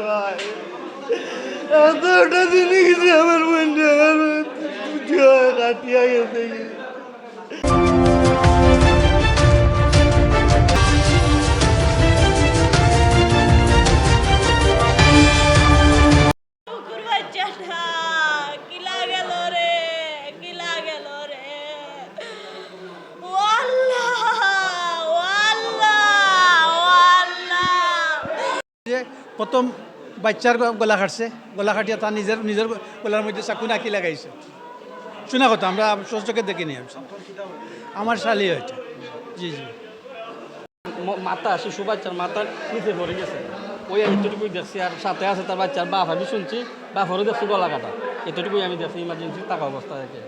ভাই এতটা দিনে গেছে আমার বোনটা আমার কাটিয়া গেছে কুকুর বাচ্চাটা কিলা গেল রে কিলা গেল রে ও আল্লাহ ও আল্লাহ ও আল্লাহ যে প্রথম বাচ্চার গলা কাটছে, গলা কাটিয়া তার নিজের নিজের গলার মধ্যে চাকু নাকি লাগাইছে। শোনা কথা, আমরা সচকে দেখিনি। আমার শালি হয়েছে। জি জি। মাথা শিশু বাচ্চার মাথার নিচে পড়ে গেছে, ওই এতটুকুই দেখছি। আর সাথে আছে তার বাচ্চার বাপ, আমি শুনছি বাপরও দেখছি গলা কাটা। এতটুকুই আমি দেখছি ইমার্জেন্সি টাকা অবস্থা থেকে।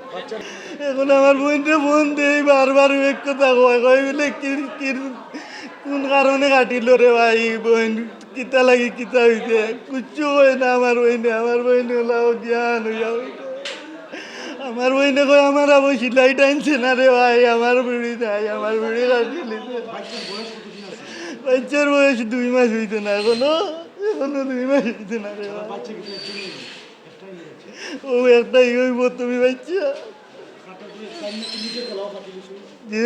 এখন আমার বোনটা ফোন দেই বারবার এক কথা কয় কয় বলে কোন কারণে কাটিল রে ভাই বোন কিতা লাগি কিতা হইছে কুচ্ছু হয় না আমার বোন হলাও জ্ঞান হইয়া আমার বইনে কয় আমার আবার সিলাই টাইনছে না রে ভাই আমার বুড়ি নাই আমার বুড়ি কাটিল বাচ্চার বয়স 2 মাস হইতে না এখনো 2 মাস হইতে না রে ভাই ও একটাই হইব তুমি বাচ্চা যে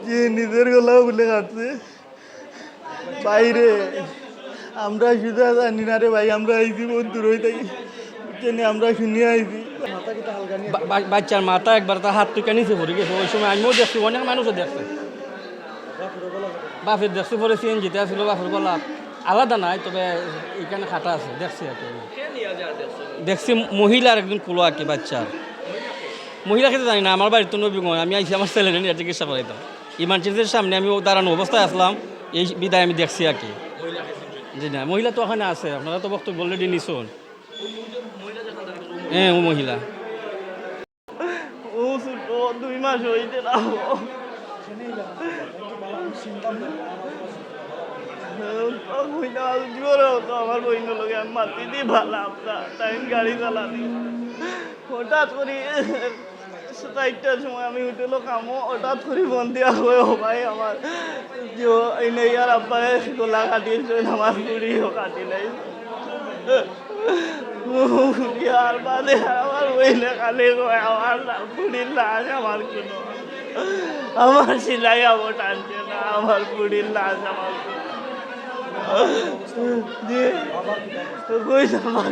যে নিজের গলাও বলে কাটছে বাইরে আমরা শুধু জানি না রে ভাই আমরা আইছি বহুত দূর হয়ে থাকি আমরা শুনিয়ে আইছি বাচ্চার মাথা একবার তার হাত টুকে নিচে পড়ে গেছে। ওই সময় আমিও দেখছি, অনেক মানুষও দেখছে। বাপের দেখছি পরে সিএনজিতে আসছিল, বাপের গলা আলাদা নাই, তবে এখানে খাটা আছে দেখছি আর কি। দেখছি মহিলার একজন কুলো আর কি বাচ্চার। মহিলা খেতে জানি না, আমার বাড়িতে নবীগঞ্জ। আমি আইসি আমার ছেলে নিয়ে চিকিৎসা করাইতাম। ইমার্জেন্সির সামনে আমি দাঁড়ানো অবস্থায় আসলাম, এই বিদায় আমি দেখছি আর কি। জি না, মহিলা তো ওখানে আছে, আপনারা তো বক্তব্য অলরেডি নিশুন। হ্যাঁ, ও মহিলা ও 2 মাস হইতে না আমার বইন লোকে আমি মাতি দিয়ে ভালাম তাই গাড়ি চালানি হঠাৎ করি 4টার সময় আমি হোটেলও কামো হঠাৎ করে ফোন দিয়া হয়ে ভাই আমার যে এই নেই আর আব্বাই গোলা কাটিয়েছে আমার বুড়িও কাটি নাই আর বাদে আমার বইলে খালি আমার বুড়ির লাশ আমার কোনো আমার সিলাই আমার টানছে না আমার বুড়ির লাশ আমার যে কইস আমার